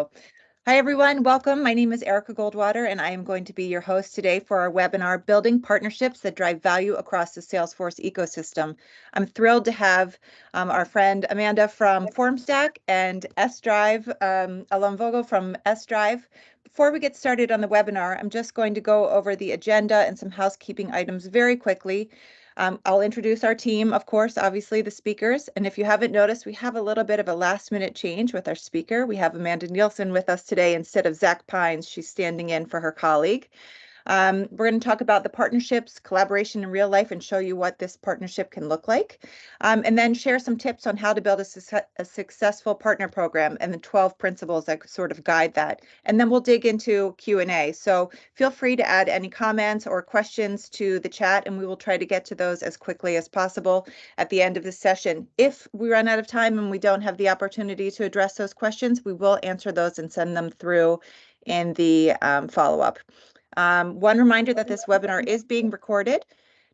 So, hi everyone, welcome. My name is Erica Goldwater, and I am going to be your host today for our webinar, Building Partnerships That Drive Value Across the Salesforce Ecosystem. I'm thrilled to have our friend Amanda from FormStack and S-Drive, Alon Vogel from S-Drive. Before we get started on the webinar, I'm just going to go over the agenda and some housekeeping items very quickly. I'll introduce our team, of course, obviously the speakers. And if you haven't noticed, we have a little bit of a last minute change with our speaker. We have Amanda Nielsen with us today instead of Zach Pines. She's standing in for her colleague. We're going to talk about the partnerships, collaboration in real life, and show you what this partnership can look like. And then share some tips on how to build a successful partner program and the 12 principles that sort of guide that. And then we'll dig into Q&A. So feel free to add any comments or questions to the chat, and we will try to get to those as quickly as possible at the end of the session. If we run out of time and we don't have the opportunity to address those questions, we will answer those and send them through in the follow-up. One reminder that this webinar is being recorded,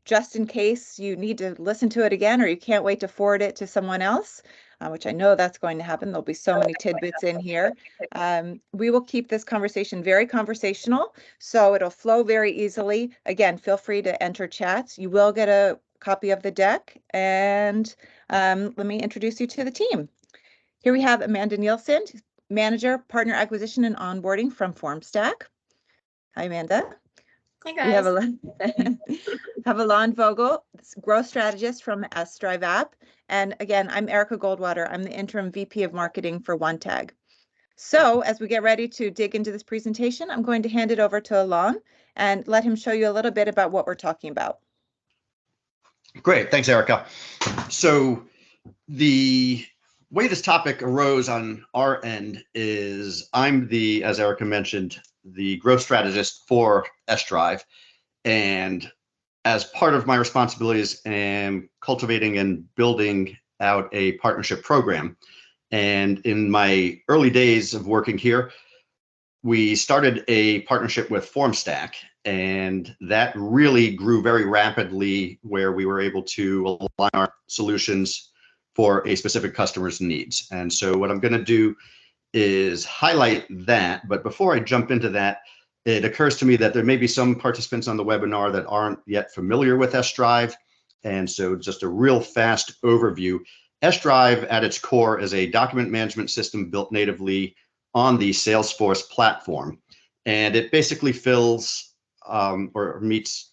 just in case you need to listen to it again or you can't wait to forward it to someone else, which I know that's going to happen. There'll be so many tidbits in here. We will keep this conversation very conversational, so it'll flow very easily. Again, feel free to enter chats. You will get a copy of the deck, and let me introduce you to the team. Here we have Amanda Nielsen, Manager, Partner Acquisition and Onboarding from FormStack. Hi, Amanda. Hey, guys. We have Alon Vogel, Growth Strategist from S-Drive app. And again, I'm Erica Goldwater. I'm the Interim VP of Marketing for OneTag. So as we get ready to dig into this presentation, I'm going to hand it over to Alon and let him show you a little bit about what we're talking about. Great. Thanks, Erica. So the way this topic arose on our end is I'm the, as Erica mentioned, the growth strategist for S-Drive. And as part of my responsibilities, am cultivating and building out a partnership program. And in my early days of working here, we started a partnership with FormStack, and that really grew very rapidly, where we were able to align our solutions for a specific customer's needs. And so what I'm going to do is highlight that. But before I jump into that, it occurs to me that there may be some participants on the webinar that aren't yet familiar with S-Drive. And so just a real fast overview. S-Drive at its core is a document management system built natively on the Salesforce platform. And it basically fills or meets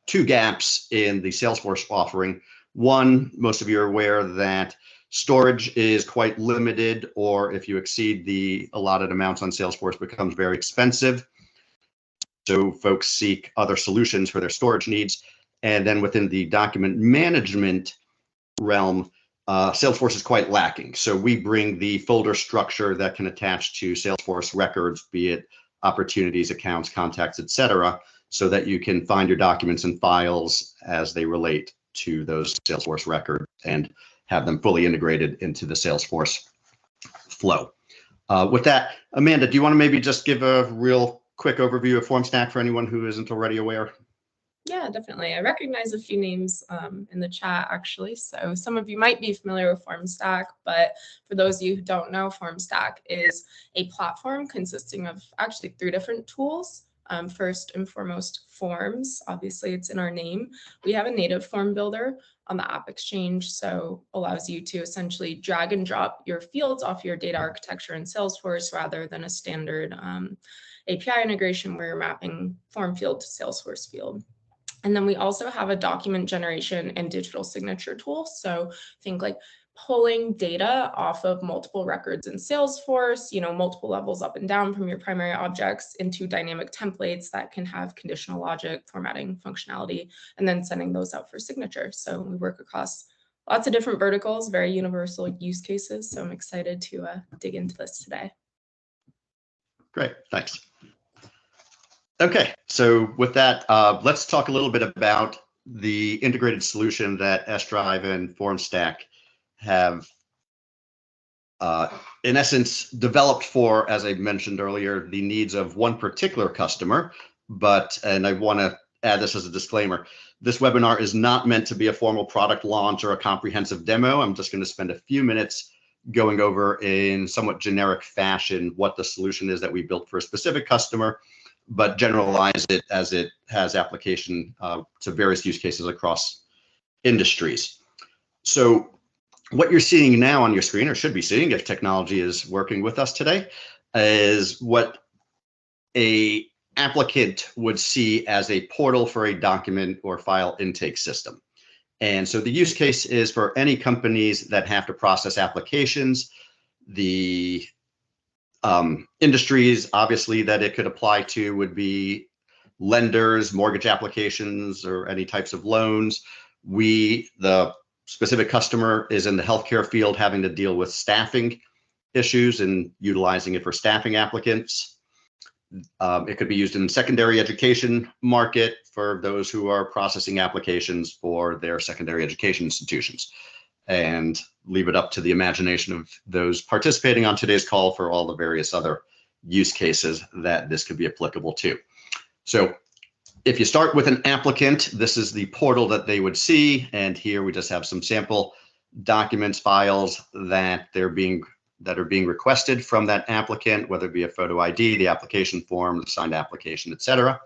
two gaps in the Salesforce offering. One, most of you are aware that storage is quite limited, or if you exceed the allotted amounts on Salesforce, becomes very expensive. So folks seek other solutions for their storage needs. And then within the document management realm, Salesforce is quite lacking. So we bring the folder structure that can attach to Salesforce records, be it opportunities, accounts, contacts, etc., so that you can find your documents and files as they relate to those Salesforce records and have them fully integrated into the Salesforce flow. With that, Amanda, do you want to maybe just give a real quick overview of FormStack for anyone who isn't already aware? Yeah, definitely. I recognize a few names in the chat, actually. So some of you might be familiar with FormStack, but for those of you who don't know, FormStack is a platform consisting of actually 3 different tools. First and foremost, forms. Obviously, it's in our name. We have a native form builder on the App Exchange, so allows you to essentially drag and drop your fields off your data architecture in Salesforce rather than a standard API integration where you're mapping form field to Salesforce field. And then we also have a document generation and digital signature tool. So think like pulling data off of multiple records in Salesforce, multiple levels up and down from your primary objects into dynamic templates that can have conditional logic, formatting functionality, and then sending those out for signature. So we work across lots of different verticals, very universal use cases. So I'm excited to dig into this today. Great, thanks. Okay, so with that, let's talk a little bit about the integrated solution that S-Drive and FormStack have, in essence, developed for, as I mentioned earlier, the needs of one particular customer. And I want to add this as a disclaimer, this webinar is not meant to be a formal product launch or a comprehensive demo. I'm just going to spend a few minutes going over in somewhat generic fashion what the solution is that we built for a specific customer, but generalize it as it has application to various use cases across industries. So what you're seeing now on your screen, or should be seeing if technology is working with us today, is what a applicant would see as a portal for a document or file intake system. And so the use case is for any companies that have to process applications. The industries, obviously, that it could apply to would be lenders, mortgage applications, or any types of loans. The specific customer is in the healthcare field, having to deal with staffing issues and utilizing it for staffing applicants. It could be used in secondary education market for those who are processing applications for their secondary education institutions, and leave it up to the imagination of those participating on today's call for all the various other use cases that this could be applicable to. So if you start with an applicant, this is the portal that they would see. And here we just have some sample documents, files that are being requested from that applicant, whether it be a photo ID, the application form, the signed application, et cetera.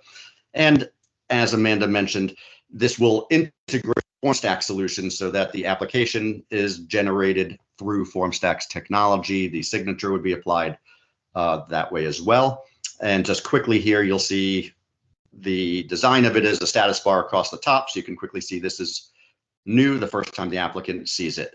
And as Amanda mentioned, this will integrate FormStack solutions so that the application is generated through FormStack's technology. The signature would be applied that way as well. And just quickly here, you'll see the design of it is a status bar across the top, so you can quickly see this is new the first time the applicant sees it.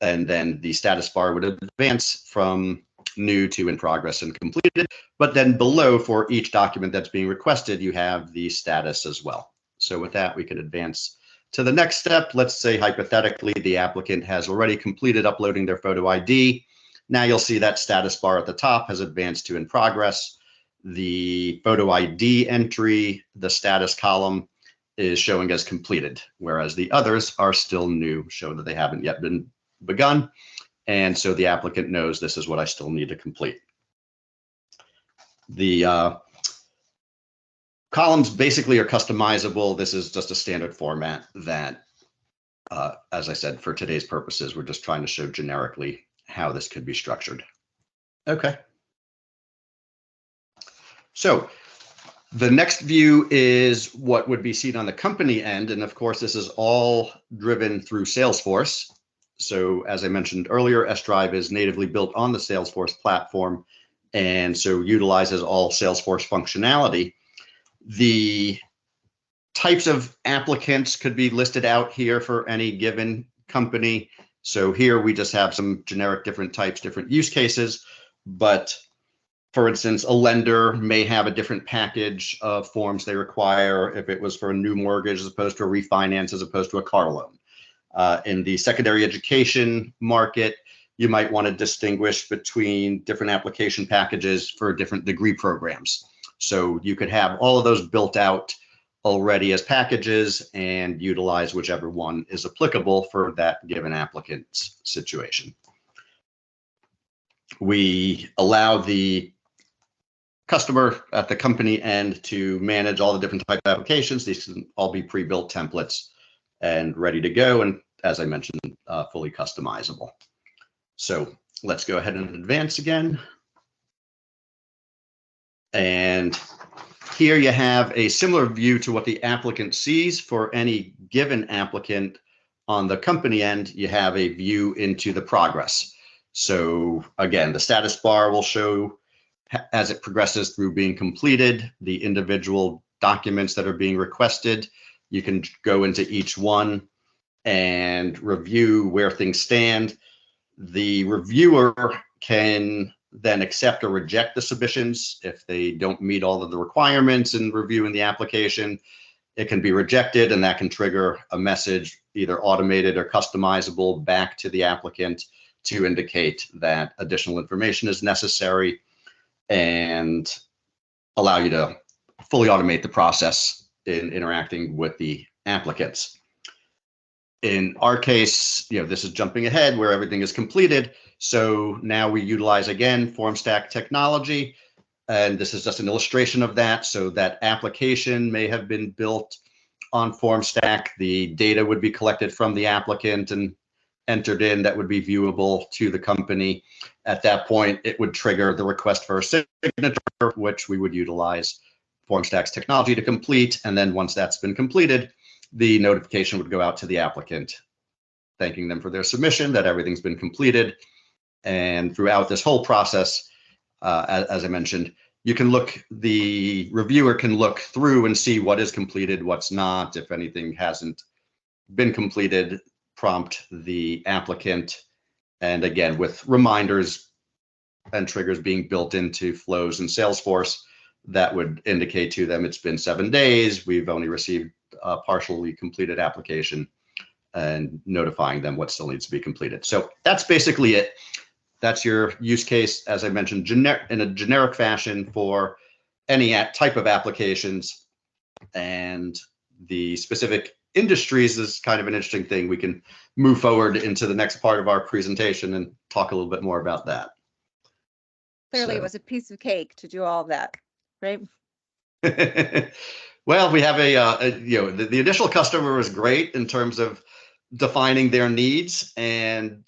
And then the status bar would advance from new to in progress and completed. But then below, for each document that's being requested, you have the status as well. So with that, we can advance to the next step. Let's say hypothetically the applicant has already completed uploading their photo ID. Now you'll see that status bar at the top has advanced to in progress. The photo ID entry, the status column, is showing as completed, whereas the others are still new, showing that they haven't yet been begun. And so the applicant knows this is what I still need to complete. The columns basically are customizable. This is just a standard format that, as I said, for today's purposes, we're just trying to show generically how this could be structured. Okay. So the next view is what would be seen on the company end. And of course, this is all driven through Salesforce. So as I mentioned earlier, S-Drive is natively built on the Salesforce platform, and so utilizes all Salesforce functionality. The types of applicants could be listed out here for any given company. So here we just have some generic different types, different use cases. But for instance, a lender may have a different package of forms they require if it was for a new mortgage as opposed to a refinance as opposed to a car loan. In the secondary education market, you might want to distinguish between different application packages for different degree programs. So you could have all of those built out already as packages and utilize whichever one is applicable for that given applicant's situation. We allow the customer at the company end to manage all the different types of applications. These can all be pre-built templates and ready to go, and as I mentioned, fully customizable. So let's go ahead and advance again. And here you have a similar view to what the applicant sees. For any given applicant on the company end, you have a view into the progress. So again, the status bar will show as it progresses through being completed, the individual documents that are being requested. You can go into each one and review where things stand. The reviewer can then accept or reject the submissions. If they don't meet all of the requirements in reviewing the application, it can be rejected, and that can trigger a message, either automated or customizable, back to the applicant to indicate that additional information is necessary and allow you to fully automate the process in interacting with the applicants. In our case, this is jumping ahead where everything is completed. So now we utilize, again, FormStack technology. And this is just an illustration of that. So that application may have been built on FormStack. The data would be collected from the applicant and entered in that would be viewable to the company. At that point, it would trigger the request for a signature, which we would utilize FormStack's technology to complete. And then once that's been completed, the notification would go out to the applicant, thanking them for their submission, that everything's been completed. And throughout this whole process, as I mentioned, the reviewer can look through and see what is completed, what's not. If anything hasn't been completed, prompt the applicant. And again, with reminders and triggers being built into flows in Salesforce, that would indicate to them it's been 7 days, we've only received a partially completed application, and notifying them what still needs to be completed. So that's basically it. That's your use case, as I mentioned, in a generic fashion for any type of applications. And the specific industries is kind of an interesting thing. We can move forward into the next part of our presentation and talk a little bit more about that. Clearly, it was a piece of cake to do all of that, right? Well, we have the initial customer was great in terms of defining their needs, and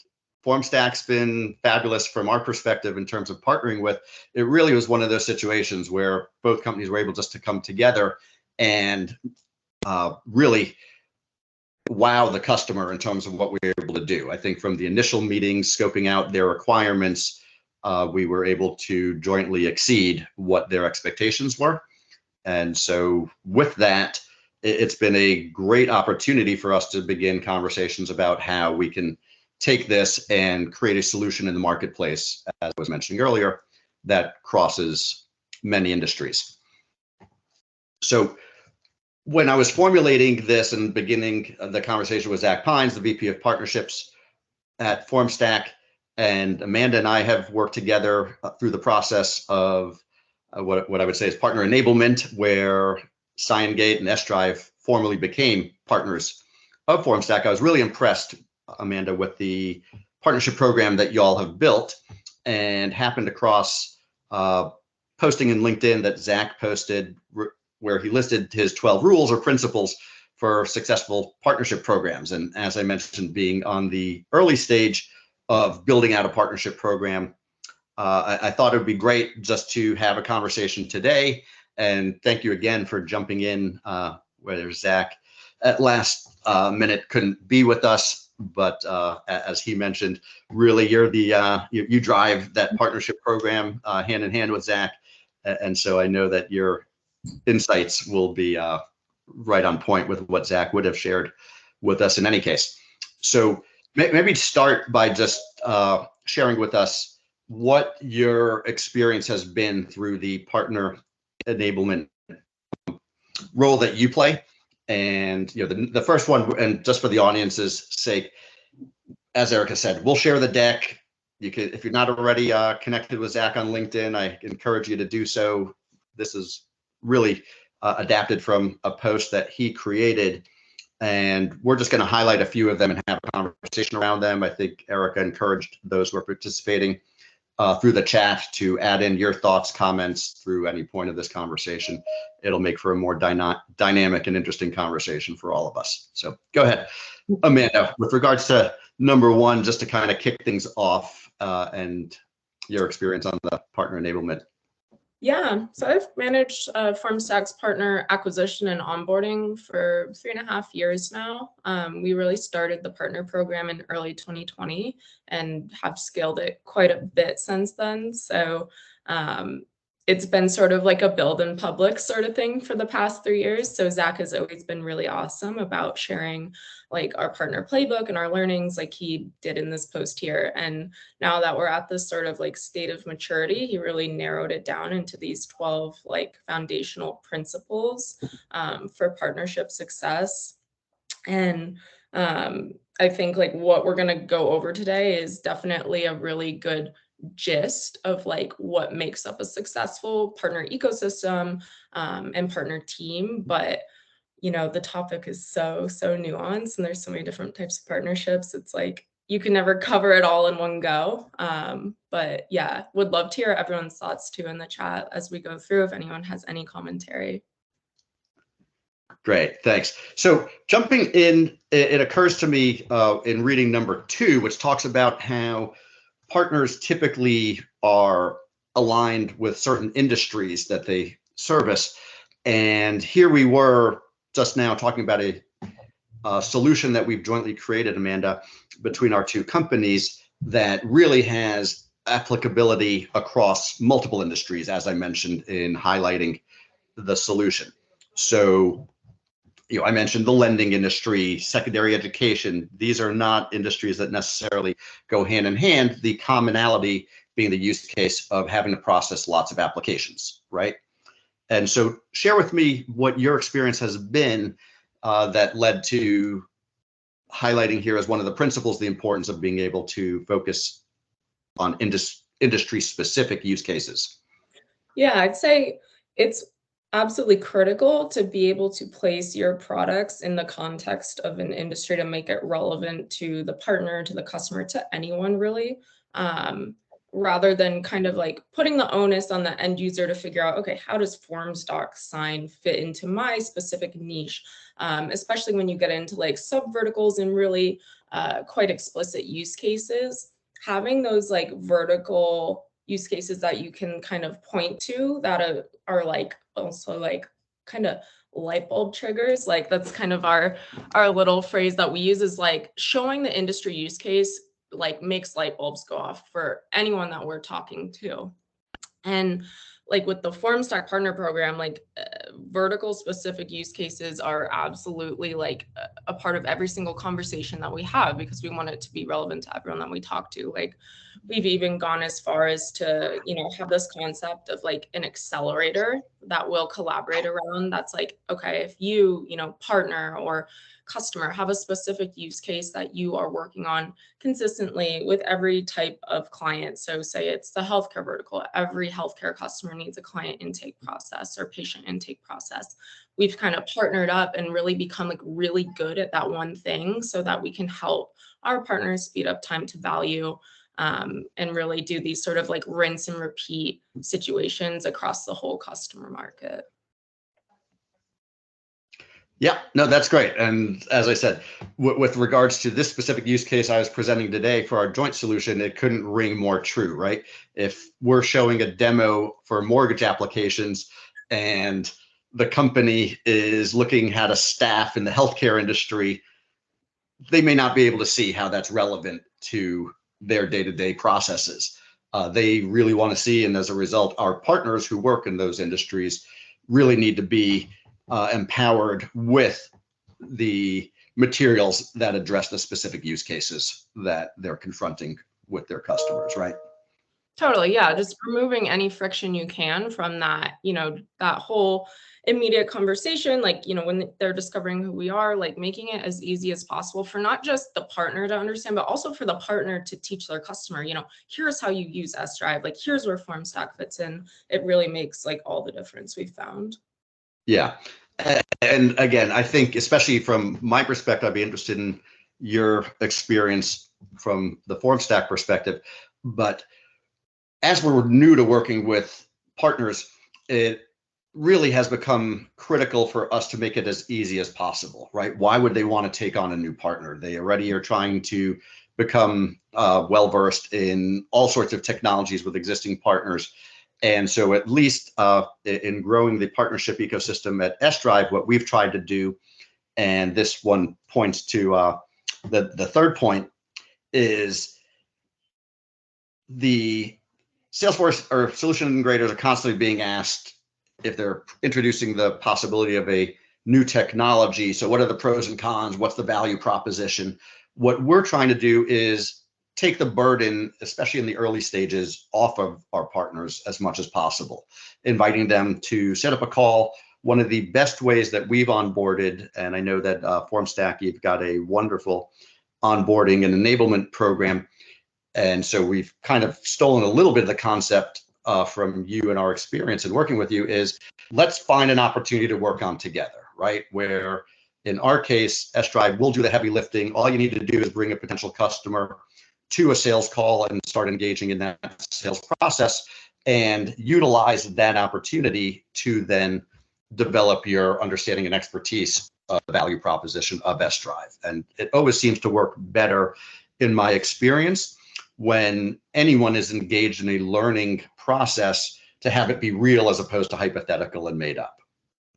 FormStack's been fabulous from our perspective in terms of partnering with. It really was one of those situations where both companies were able just to come together and really wow the customer in terms of what we were able to do. I think from the initial meetings, scoping out their requirements, we were able to jointly exceed what their expectations were. And so with that, it's been a great opportunity for us to begin conversations about how we can take this and create a solution in the marketplace, as I was mentioning earlier, that crosses many industries. So when I was formulating this and beginning the conversation with Zach Pines, the VP of Partnerships at FormStack, and Amanda and I have worked together through the process of what I would say is partner enablement, where CyanGate and S-Drive formally became partners of FormStack. I was really impressed, Amanda, with the partnership program that y'all have built, and happened across posting in LinkedIn that Zach posted where he listed his 12 rules or principles for successful partnership programs. And as I mentioned, being on the early stage of building out a partnership program, I thought it would be great just to have a conversation today. And thank you again for jumping in, whether Zach at last minute couldn't be with us, but as he mentioned, really you're you drive that partnership program hand in hand with Zach. And so I know that your insights will be right on point with what Zach would have shared with us in any case. So maybe start by just sharing with us what your experience has been through the partner enablement role that you play. And the first one, and just for the audience's sake, as Erica said, we'll share the deck. You can, if you're not already connected with Zach on LinkedIn, I encourage you to do so. This is really adapted from a post that he created, and we're just going to highlight a few of them and have a conversation around them. I think Erica encouraged those who are participating through the chat to add in your thoughts, comments through any point of this conversation. It'll make for a more dynamic and interesting conversation for all of us. So go ahead, Amanda, with regards to number one, just to kind of kick things off and your experience on the partner enablement. Yeah, so I've managed FormStack's partner acquisition and onboarding for 3.5 years now. We really started the partner program in early 2020 and have scaled it quite a bit since then. So it's been sort of like a build in public sort of thing for the past 3 years. So Zach has always been really awesome about sharing like our partner playbook and our learnings like he did in this post here. And now that we're at this sort of like state of maturity, he really narrowed it down into these 12 like foundational principles for partnership success. And I think like what we're going to go over today is definitely a really good gist of like what makes up a successful partner ecosystem and partner team. But the topic is so nuanced, and there's so many different types of partnerships. It's like you can never cover it all in one go. But yeah, would love to hear everyone's thoughts too in the chat as we go through, if anyone has any commentary. Great, thanks. So jumping in, it occurs to me in reading number 2, which talks about how partners typically are aligned with certain industries that they service. And here we were just now talking about a solution that we've jointly created, Amanda, between our two companies that really has applicability across multiple industries, as I mentioned in highlighting the solution. So, I mentioned the lending industry, secondary education. These are not industries that necessarily go hand in hand, the commonality being the use case of having to process lots of applications, right? And so share with me what your experience has been that led to highlighting here as one of the principles, the importance of being able to focus on industry specific use cases. Yeah, I'd say it's absolutely critical to be able to place your products in the context of an industry to make it relevant to the partner, to the customer, to anyone really, rather than kind of like putting the onus on the end user to figure out, okay, how does Formstock sign fit into my specific niche, especially when you get into like sub verticals and really quite explicit use cases. Having those like vertical use cases that you can kind of point to that are like also like kind of light bulb triggers. Like that's kind of our little phrase that we use, is like showing the industry use case like makes light bulbs go off for anyone that we're talking to. And like with the Formstock partner program, like vertical specific use cases are absolutely like a part of every single conversation that we have, because we want it to be relevant to everyone that we talk to. Like we've even gone as far as to, have this concept of like an accelerator that we'll collaborate around. That's like, okay, if you, partner or customer have a specific use case that you are working on consistently with every type of client. So say it's the healthcare vertical, every healthcare customer needs a client intake process or patient intake process. We've kind of partnered up and really become like really good at that one thing so that we can help our partners speed up time to value, and really do these sort of like rinse and repeat situations across the whole customer market. Yeah, no, that's great. And as I said, with regards to this specific use case I was presenting today for our joint solution, it couldn't ring more true, right? If we're showing a demo for mortgage applications and the company is looking at a staff in the healthcare industry, they may not be able to see how that's relevant to their day-to-day processes. They really want to see, and as a result, our partners who work in those industries really need to be empowered with the materials that address the specific use cases that they're confronting with their customers, right? Totally. Yeah. Just removing any friction you can from that, that whole immediate conversation, like, when they're discovering who we are, like making it as easy as possible for not just the partner to understand, but also for the partner to teach their customer, here's how you use S-Drive, like here's where Formstock fits in. It really makes like all the difference we've found. Yeah. And again, I think, especially from my perspective, I'd be interested in your experience from the Formstack perspective. But as we're new to working with partners, it really has become critical for us to make it as easy as possible, right? Why would they want to take on a new partner? They already are trying to become well-versed in all sorts of technologies with existing partners. And so at least in growing the partnership ecosystem at S-Drive, what we've tried to do, and this one points to the third point, is the Salesforce or solution integrators are constantly being asked if they're introducing the possibility of a new technology. So what are the pros and cons? What's the value proposition? What we're trying to do is take the burden, especially in the early stages, off of our partners as much as possible, inviting them to set up a call. One of the best ways that we've onboarded, and I know that Formstack, you've got a wonderful onboarding and enablement program. And so we've kind of stolen a little bit of the concept from you and our experience in working with you, is let's find an opportunity to work on together, right? Where in our case, S-Drive will do the heavy lifting. All you need to do is bring a potential customer to a sales call and start engaging in that sales process and utilize that opportunity to then develop your understanding and expertise of the value proposition of S-Drive. And it always seems to work better in my experience when anyone is engaged in a learning process to have it be real as opposed to hypothetical and made up,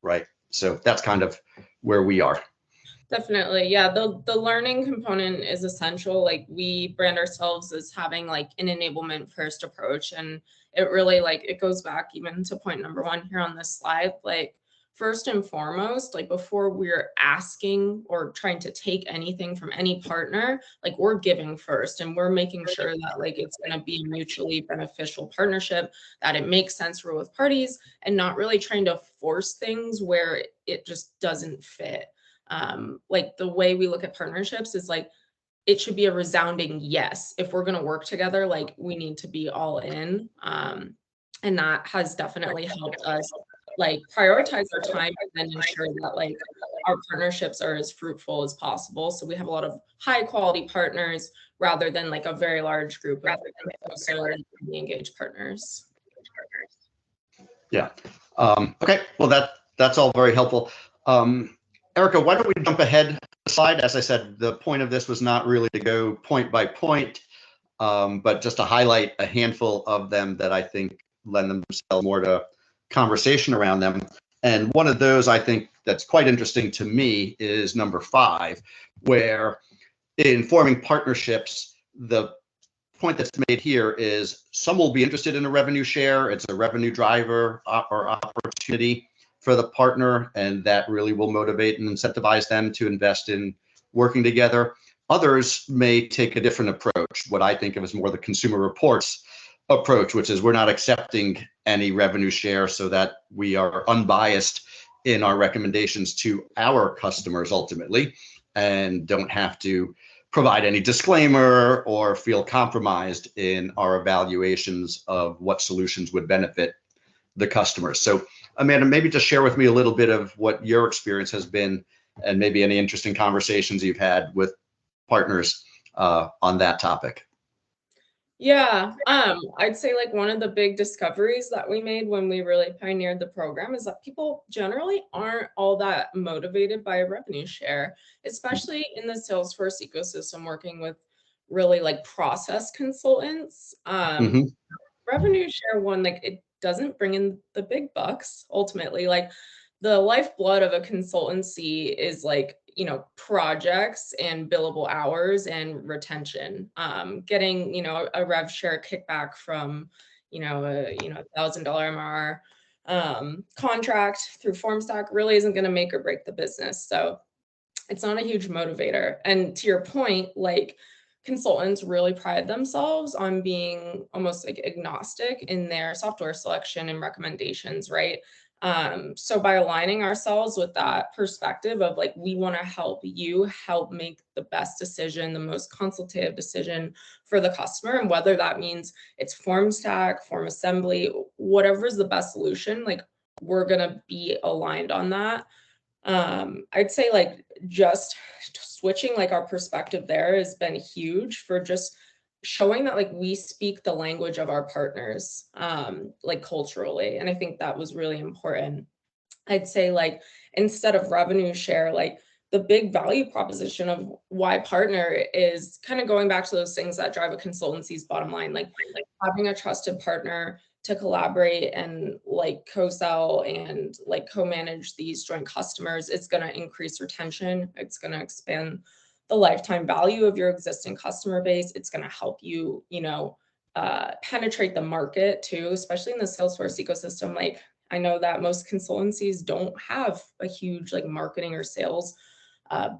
right? So that's kind of where we are. Definitely. Yeah. The learning component is essential. Like, we brand ourselves as having like an enablement first approach. And it really, like, it goes back even to point number one here on this slide. Like, first and foremost, like, before we're asking or trying to take anything from any partner, like, we're giving first, and we're making sure that like it's going to be a mutually beneficial partnership, that it makes sense for both parties, and not really trying to force things where it just doesn't fit. Like, the way we look at partnerships is like, it should be a resounding yes. If we're going to work together, like, we need to be all in. And that has definitely helped us like prioritize our time and then ensure that like our partnerships are as fruitful as possible. So we have a lot of high quality partners rather than like a very large group of engaged partners. Yeah. Okay. Well, that's all very helpful. Erica, why don't we jump ahead the slide? As I said, the point of this was not really to go point by point, but just to highlight a handful of them that I think lend themselves more to conversation around them. And one of those I think that's quite interesting to me is number 5, where in forming partnerships, the point that's made here is some will be interested in a revenue share. It's a revenue driver or opportunity for the partner, and that really will motivate and incentivize them to invest in working together. Others may take a different approach, what I think of as more the Consumer Reports approach, which is we're not accepting any revenue share so that we are unbiased in our recommendations to our customers ultimately, and don't have to provide any disclaimer or feel compromised in our evaluations of what solutions would benefit the customers. So Amanda, maybe just share with me a little bit of what your experience has been and maybe any interesting conversations you've had with partners on that topic. Yeah, I'd say like one of the big discoveries that we made when we really pioneered the program is that people generally aren't all that motivated by a revenue share, especially in the Salesforce ecosystem, working with really like process consultants. Revenue share one, like, it doesn't bring in the big bucks ultimately. Like, the lifeblood of a consultancy is like, you know, projects and billable hours and retention. Getting, you know, a rev share kickback from, you know, a $1,000 MRR contract through FormStack really isn't going to make or break the business. So it's not a huge motivator. And to your point, like, consultants really pride themselves on being almost like agnostic in their software selection and recommendations, right? So by aligning ourselves with that perspective of like, we want to help you help make the best decision, the most consultative decision for the customer, and whether that means it's FormStack, form assembly, whatever is the best solution, like, we're gonna be aligned on that. I'd say like just switching like our perspective there has been huge for just showing that like we speak the language of our partners, like culturally. And I think that was really important. I'd say like instead of revenue share, like the big value proposition of why partner is kind of going back to those things that drive a consultancy's bottom line, like having a trusted partner to collaborate and like co-sell and like co-manage these joint customers. It's going to increase retention. It's going to expand the lifetime value of your existing customer base. It's going to help you, you know, penetrate the market too, especially in the Salesforce ecosystem. Like, I know that most consultancies don't have a huge like marketing or sales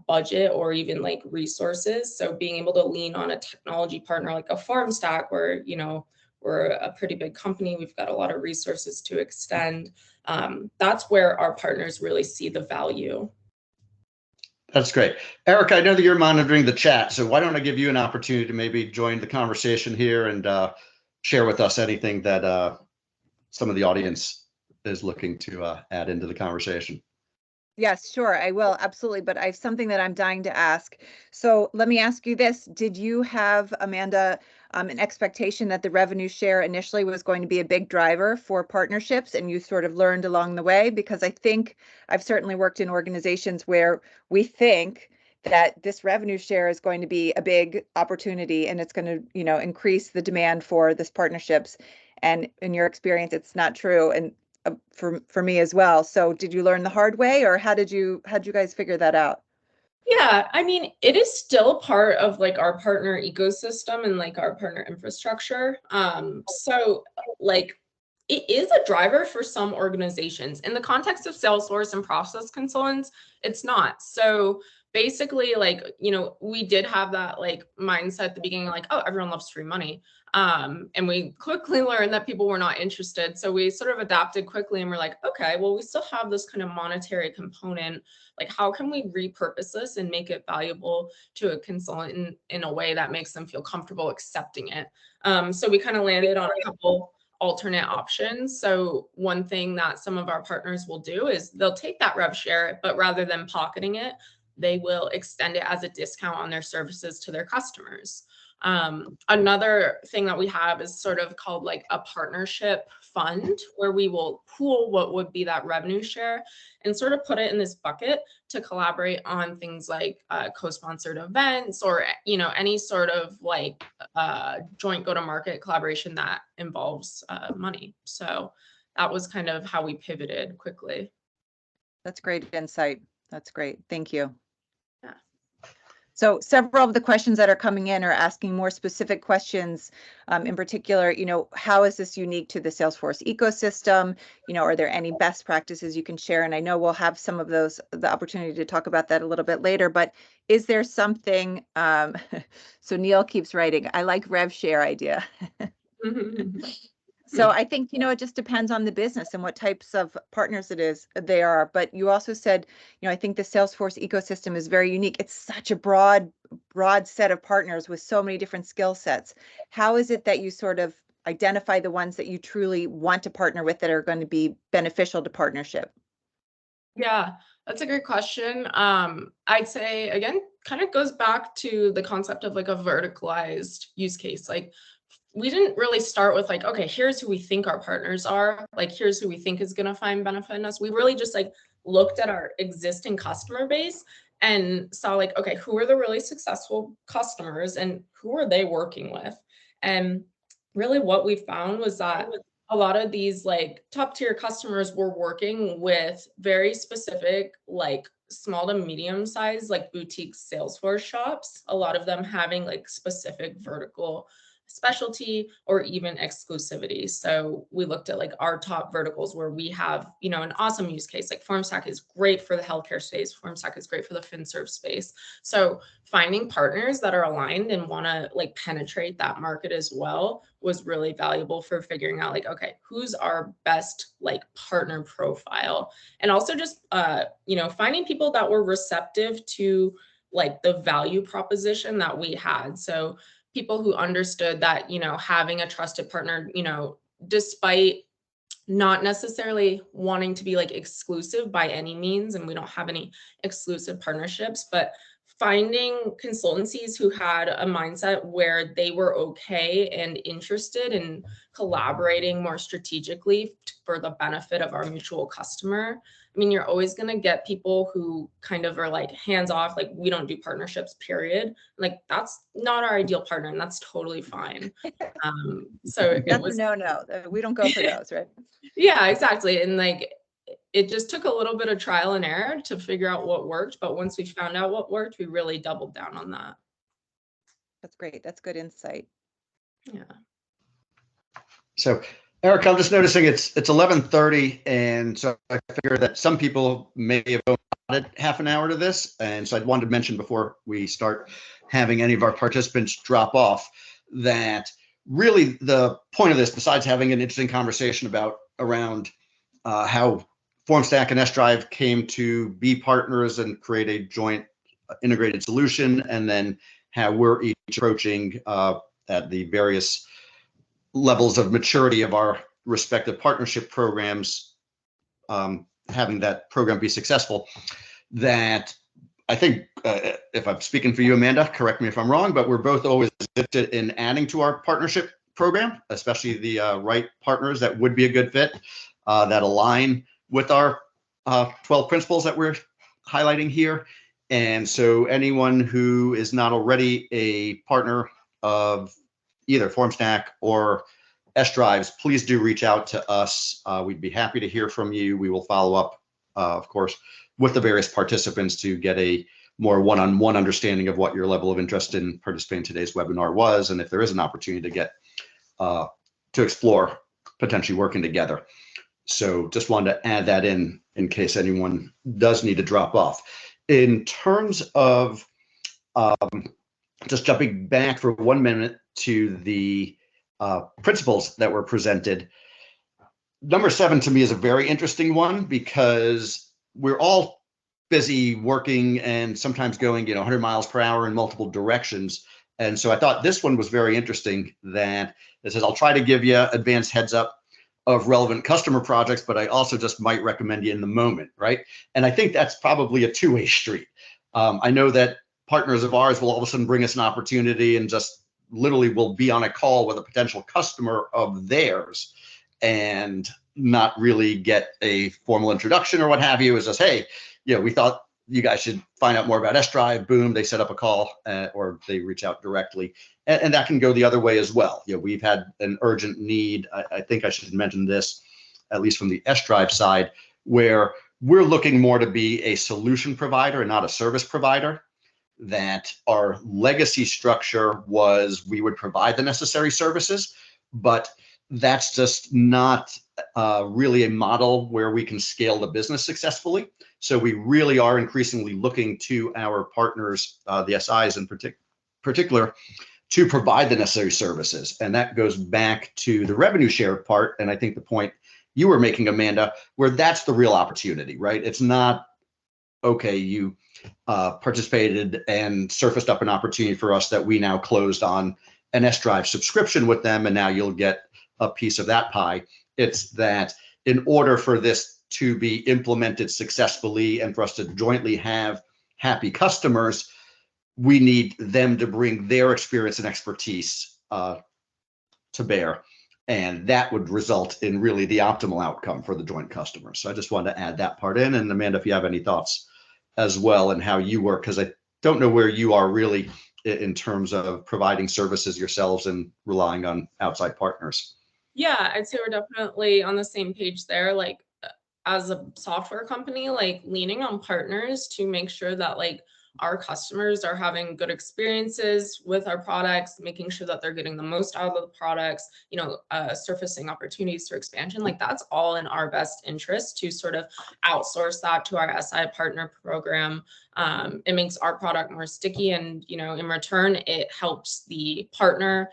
budget or even like resources. So being able to lean on a technology partner like a FormStack, where, you know, we're a pretty big company, we've got a lot of resources to extend. That's where our partners really see the value. That's great. Erica, I know that you're monitoring the chat, so why don't I give you an opportunity to maybe join the conversation here and share with us anything that some of the audience is looking to add into the conversation. Yes, sure, I will, absolutely. But I have something that I'm dying to ask. So let me ask you this. Did you have, Amanda, an expectation that the revenue share initially was going to be a big driver for partnerships, and you sort of learned along the way? Because I think I've certainly worked in organizations where we think that this revenue share is going to be a big opportunity and it's going to, increase the demand for this partnerships. And in your experience, it's not true. And for me as well. So did you learn the hard way, or how'd you guys figure that out? Yeah, I mean, it is still part of like our partner ecosystem and like our partner infrastructure. So like it is a driver for some organizations. In the context of Salesforce and process consultants, it's not. So basically, like, we did have that like mindset at the beginning, like, oh, everyone loves free money. And we quickly learned that people were not interested. So we sort of adapted quickly and we're like, okay, well, we still have this kind of monetary component. Like, how can we repurpose this and make it valuable to a consultant in a way that makes them feel comfortable accepting it? So we kind of landed on a couple alternate options. So one thing that some of our partners will do is they'll take that rev share, but rather than pocketing it, they will extend it as a discount on their services to their customers. Another thing that we have is sort of called like a partnership fund, where we will pool what would be that revenue share and sort of put it in this bucket to collaborate on things like co-sponsored events, or any sort of like joint go-to-market collaboration that involves money. So that was kind of how we pivoted quickly. That's great insight. That's great. Thank you. Yeah. So several of the questions that are coming in are asking more specific questions. In particular, how is this unique to the Salesforce ecosystem? Are there any best practices you can share? And I know we'll have some of those, the opportunity to talk about that a little bit later, but is there something, so Neil keeps writing, I like rev share idea. So I think, it just depends on the business and what types of partners they are. But you also said, I think the Salesforce ecosystem is very unique. It's such a broad set of partners with so many different skill sets. How is it that you sort of identify the ones that you truly want to partner with that are going to be beneficial to partnership? Yeah, that's a great question. I'd say, again, kind of goes back to the concept of like a verticalized use case. Like, we didn't really start with like, okay, here's who we think our partners are. Like, here's who we think is going to find benefit in us. We really just like looked at our existing customer base and saw like, okay, who are the really successful customers and who are they working with? And really what we found was that a lot of these like top tier customers were working with very specific, like small to medium size, like boutique Salesforce shops, a lot of them having like specific vertical specialty or even exclusivity. So we looked at like our top verticals where we have, an awesome use case. Like FormStack is great for the healthcare space. FormStack is great for the FinServ space. So finding partners that are aligned and want to like penetrate that market as well was really valuable for figuring out like, okay, who's our best like partner profile? And also just, finding people that were receptive to like the value proposition that we had. So people who understood that, having a trusted partner, despite not necessarily wanting to be like exclusive by any means, and we don't have any exclusive partnerships, but finding consultancies who had a mindset where they were okay and interested in collaborating more strategically for the benefit of our mutual customer. I mean, you're always going to get people who kind of are like hands off, like we don't do partnerships, period. Like that's not our ideal partner, and that's totally fine. So it was no, we don't go for those, right? Yeah, exactly. And like it just took a little bit of trial and error to figure out what worked. But once we found out what worked, we really doubled down on that. That's great. That's good insight. Yeah. So, Eric, I'm just noticing it's 11:30, and so I figure that some people may have allotted half an hour to this, and so I wanted to mention before we start having any of our participants drop off that really the point of this, besides having an interesting conversation around how FormStack and S-Drive came to be partners and create a joint integrated solution, and then how we're each approaching at the various levels of maturity of our respective partnership programs, having that program be successful, that I think, if I'm speaking for you, Amanda, correct me if I'm wrong, but we're both always interested in adding to our partnership program, especially the right partners that would be a good fit, that align with our 12 principles that we're highlighting here. And so anyone who is not already a partner of either FormStack or S-Drives, please do reach out to us. We'd be happy to hear from you. We will follow up, of course, with the various participants to get a more one-on-one understanding of what your level of interest in participating in today's webinar was, and if there is an opportunity to get to explore potentially working together. So just wanted to add that in case anyone does need to drop off. In terms of just jumping back for 1 minute to the principles that were presented, number 7 to me is a very interesting one because we're all busy working and sometimes going 100 miles per hour in multiple directions. And so I thought this one was very interesting, that it says, I'll try to give you advanced heads up of relevant customer projects, but I also just might recommend you in the moment, right? And I think that's probably a two-way street. I know that partners of ours will all of a sudden bring us an opportunity and just literally will be on a call with a potential customer of theirs and not really get a formal introduction or what have you. It's just, hey, we thought you guys should find out more about S-Drive. Boom, they set up a call or they reach out directly. And that can go the other way as well. We've had an urgent need. I think I should mention this, at least from the S-Drive side, where we're looking more to be a solution provider and not a service provider. That our legacy structure was we would provide the necessary services, but that's just not really a model where we can scale the business successfully. So we really are increasingly looking to our partners, the SIs in particular, to provide the necessary services. And that goes back to the revenue share part. And I think the point you were making, Amanda, where that's the real opportunity, right? It's not, okay, you participated and surfaced up an opportunity for us that we now closed on an S-Drive subscription with them, and now you'll get a piece of that pie. It's that in order for this to be implemented successfully and for us to jointly have happy customers, we need them to bring their experience and expertise to bear. And that would result in really the optimal outcome for the joint customers. So I just wanted to add that part in. And Amanda, if you have any thoughts as well and how you work, because I don't know where you are really in terms of providing services yourselves and relying on outside partners. Yeah, I'd say we're definitely on the same page there. Like as a software company, like leaning on partners to make sure that like our customers are having good experiences with our products, making sure that they're getting the most out of the products, surfacing opportunities for expansion. Like that's all in our best interest to sort of outsource that to our SI partner program. It makes our product more sticky, and in return, it helps the partner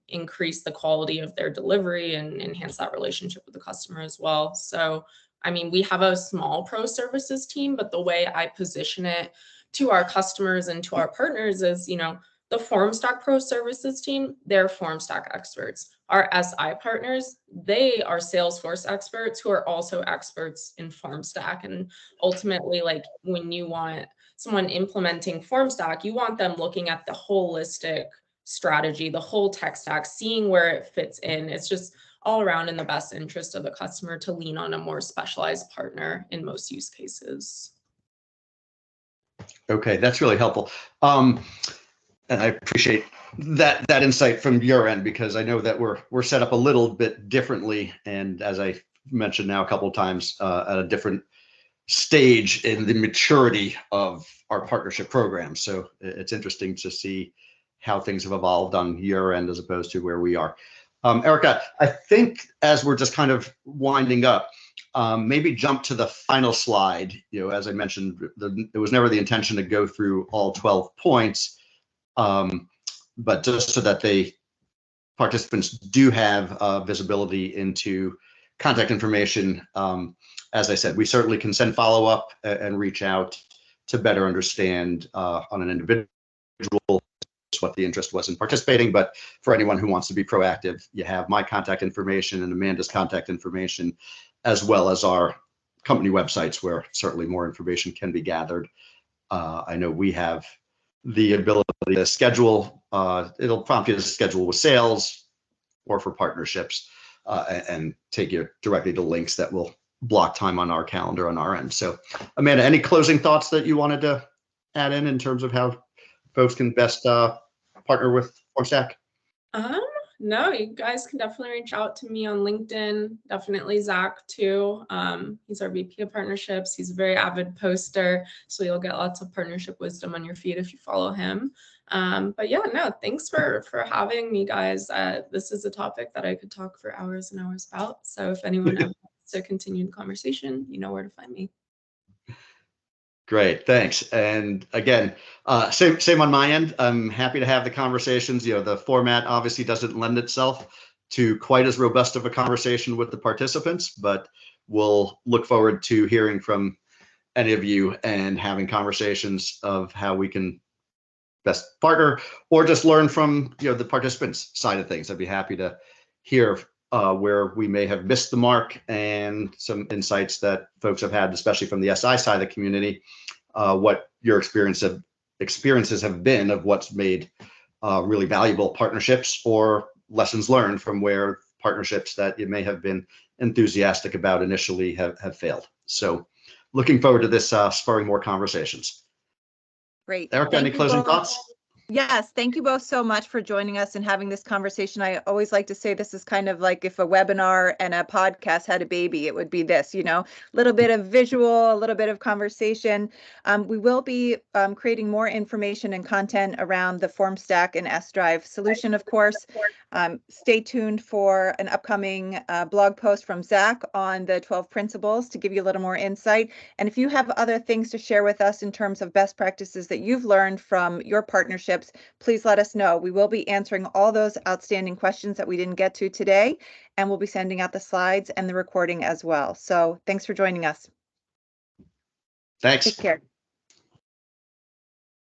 increase the quality of their delivery and enhance that relationship with the customer as well. So, I mean, we have a small pro services team, but the way I position it to our customers and to our partners is, the FormStack Pro Services team, they're FormStack experts. Our SI partners, they are Salesforce experts who are also experts in FormStack. And ultimately, like when you want someone implementing FormStack, you want them looking at the holistic strategy, the whole tech stack, seeing where it fits in. It's just all around in the best interest of the customer to lean on a more specialized partner in most use cases. Okay, that's really helpful. And I appreciate that insight from your end, because I know that we're set up a little bit differently, and as I mentioned now a couple of times, at a different stage in the maturity of our partnership program. So it's interesting to see how things have evolved on your end as opposed to where we are. Erica, I think as we're just kind of winding up, maybe jump to the final slide. As I mentioned, it was never the intention to go through all 12 points, but just so that participants do have visibility into contact information. As I said, we certainly can send follow-up and reach out to better understand on an individual what the interest was in participating. But for anyone who wants to be proactive, you have my contact information and Amanda's contact information, as well as our company websites where certainly more information can be gathered. I know we have the ability to schedule. It'll prompt you to schedule with sales or for partnerships, and take you directly to links that will block time on our calendar on our end. So, Amanda, any closing thoughts that you wanted to add in terms of how folks can best partner with FormStack? No, you guys can definitely reach out to me on LinkedIn. Definitely Zach too. He's our VP of partnerships. He's a very avid poster, so you'll get lots of partnership wisdom on your feed if you follow him. But yeah, no, thanks for having me, guys. This is a topic that I could talk for hours and hours about. So if anyone ever wants to continue the conversation, you know where to find me. Great, thanks. And again, same on my end. I'm happy to have the conversations. The format obviously doesn't lend itself to quite as robust of a conversation with the participants, but we'll look forward to hearing from any of you and having conversations of how we can best partner or just learn from the participants' side of things. I'd be happy to hear where we may have missed the mark and some insights that folks have had, especially from the SI side of the community, what your experiences have been of what's made really valuable partnerships or lessons learned from where partnerships that you may have been enthusiastic about initially have failed. So looking forward to this spurring more conversations. Great. Erica, any closing thoughts? Yes, thank you both so much for joining us and having this conversation. I always like to say this is kind of like if a webinar and a podcast had a baby, it would be this, a little bit of visual, a little bit of conversation. We will be creating more information and content around the FormStack and S-Drive solution, of course. Stay tuned for an upcoming blog post from Zach on the 12 principles to give you a little more insight. And if you have other things to share with us in terms of best practices that you've learned from your partnership, please let us know. We will be answering all those outstanding questions that we didn't get to today, and we'll be sending out the slides and the recording as well. So thanks for joining us. Thanks. Take care.